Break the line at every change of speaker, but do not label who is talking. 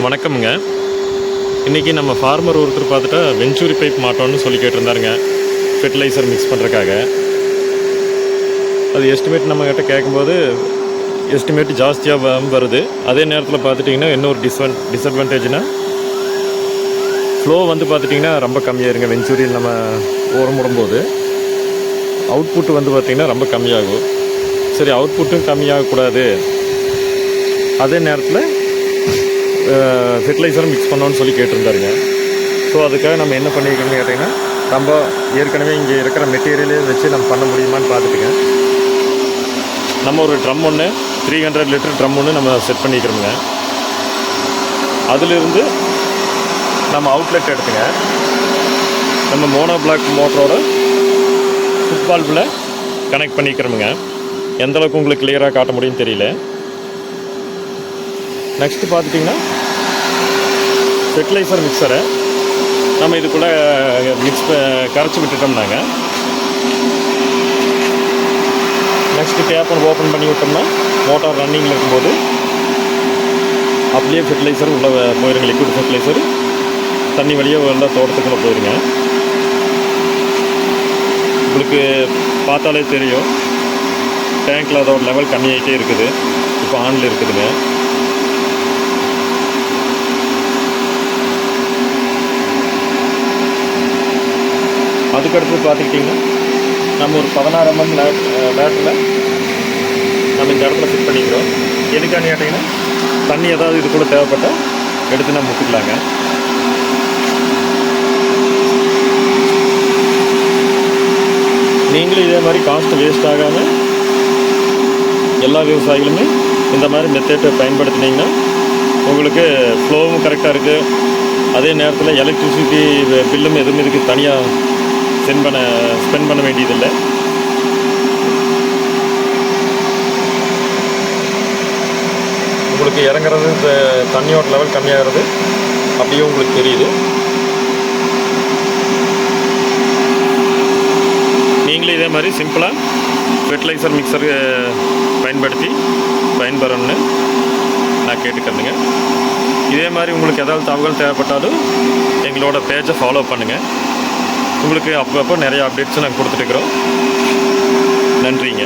வணக்கம்ங்க. இன்றைக்கி நம்ம ஃபார்மர் ஒருத்தர் பார்த்துட்டா வெஞ்சூரி பைப் மாட்டோன்னு சொல்லி கேட்டிருந்தாருங்க. Fertiliser mix பண்ணுறக்காக. அது எஸ்டிமேட் நம்மக்கிட்ட கேட்கும்போது எஸ்டிமேட் ஜாஸ்தியாக வருது. அதே நேரத்தில் பார்த்துட்டிங்கன்னா இன்னொரு டிஸ்அட்வான்டேஜ்னால் ஃப்ளோ வந்து பார்த்துட்டிங்கன்னா ரொம்ப கம்மியாயிருங்க. வெஞ்சூரியில் நம்ம உரம் விடும்போது அவுட்புட் வந்து பார்த்திங்கன்னா ரொம்ப கம்மியாகும். சரி, அவுட்புட்டும் கம்மியாகக்கூடாது, அதே நேரத்தில் ஃபெர்டிலைசரும் மிக்ஸ் பண்ணோன்னு சொல்லி கேட்டிருந்தாருங்க. ஸோ அதுக்காக நம்ம என்ன பண்ணியிருக்கோம்னு கேட்டிங்கன்னா, நம்ம ஏற்கனவே இங்கே இருக்கிற மெட்டீரியலே வச்சு நம்ம பண்ண முடியுமான்னு பார்த்துட்டுங்க, நம்ம ஒரு ட்ரம் ஒன்று 300 லிட்டர் ட்ரம் ஒன்று நம்ம செட் பண்ணிக்கிறோங்க. அதிலிருந்து நம்ம அவுட்லெட் எடுத்துங்க, நம்ம மோனோ பிளாக் மோட்டரோட ஃபுட் வால்வில் கனெக்ட் பண்ணிக்கிறோமுங்க. எந்தளவுக்கு உங்களுக்கு கிளியராக காட்ட முடியும்னு தெரியல. நெக்ஸ்ட்டு பார்த்துட்டிங்கன்னா ஃபெர்டிலைசர் மிக்சரை நம்ம இதுக்குள்ளே கரைச்சி விட்டுட்டோம்னாங்க, நெக்ஸ்ட்டு டேப்பை ஓப்பன் பண்ணி விட்டோம்னா மோட்டார் ரன்னிங்கில் இருக்கும்போது அப்படியே ஃபெர்டிலைசர் உள்ளே போயிருங்க. லிக்விட் ஃபெர்டிலைசர் தண்ணி வழியாக உள்ள தோட்டத்துக்குள்ளே போயிருங்க. உங்களுக்கு பார்த்தாலே தெரியும், டேங்க்கில் அதோட லெவல் கம்மியாகிட்டே இருக்குது. இப்போ ஆனில் இருக்குதுங்க. அதுக்கடுத்து பார்த்துக்கிட்டிங்கன்னா நம்ம ஒரு 16 mm பேட்டரில் நம்ம இந்த இடத்துல ஃபிட் பண்ணிக்கிறோம். எதுக்கானு கேட்டிங்கன்னா, தண்ணி ஏதாவது இது கூட தேவைப்பட்டால் எடுத்து நம்ம முட்டிக்கலாங்க. நீங்களும் இதே மாதிரி காஸ்ட் வேஸ்ட் ஆகாமல் எல்லா விவசாயிகளுமே இந்த மாதிரி மெத்தேட்டை பயன்படுத்தினீங்கன்னா உங்களுக்கு ஃப்ளோவும் கரெக்டாக இருக்குது. அதே நேரத்தில் எலக்ட்ரிசிட்டி பில்லும் எதுவும் இதுக்கு தனியாக ஸ்பெண்ட் பண்ண வேண்டியதில்லை. உங்களுக்கு இறங்குறது இந்த தண்ணியோட லெவல் கம்மியாகிறது அப்படியே உங்களுக்கு தெரியுது. நீங்களும் இதே மாதிரி சிம்பிளாக ஃபெர்டிலைசர் மிக்சர் பயன்படுத்தி பயன்பெறணும்னு நான் கேட்டுக்கிறேங்க. இதே மாதிரி உங்களுக்கு ஏதாவது தகவல் தேவைப்பட்டாலும் எங்களோட பேஜை ஃபாலோ பண்ணுங்கள். உங்களுக்கு அப்பப்போ நிறைய அப்டேட்ஸும் நாங்கள் கொடுத்துட்டுருக்குறோம். நன்றிங்க.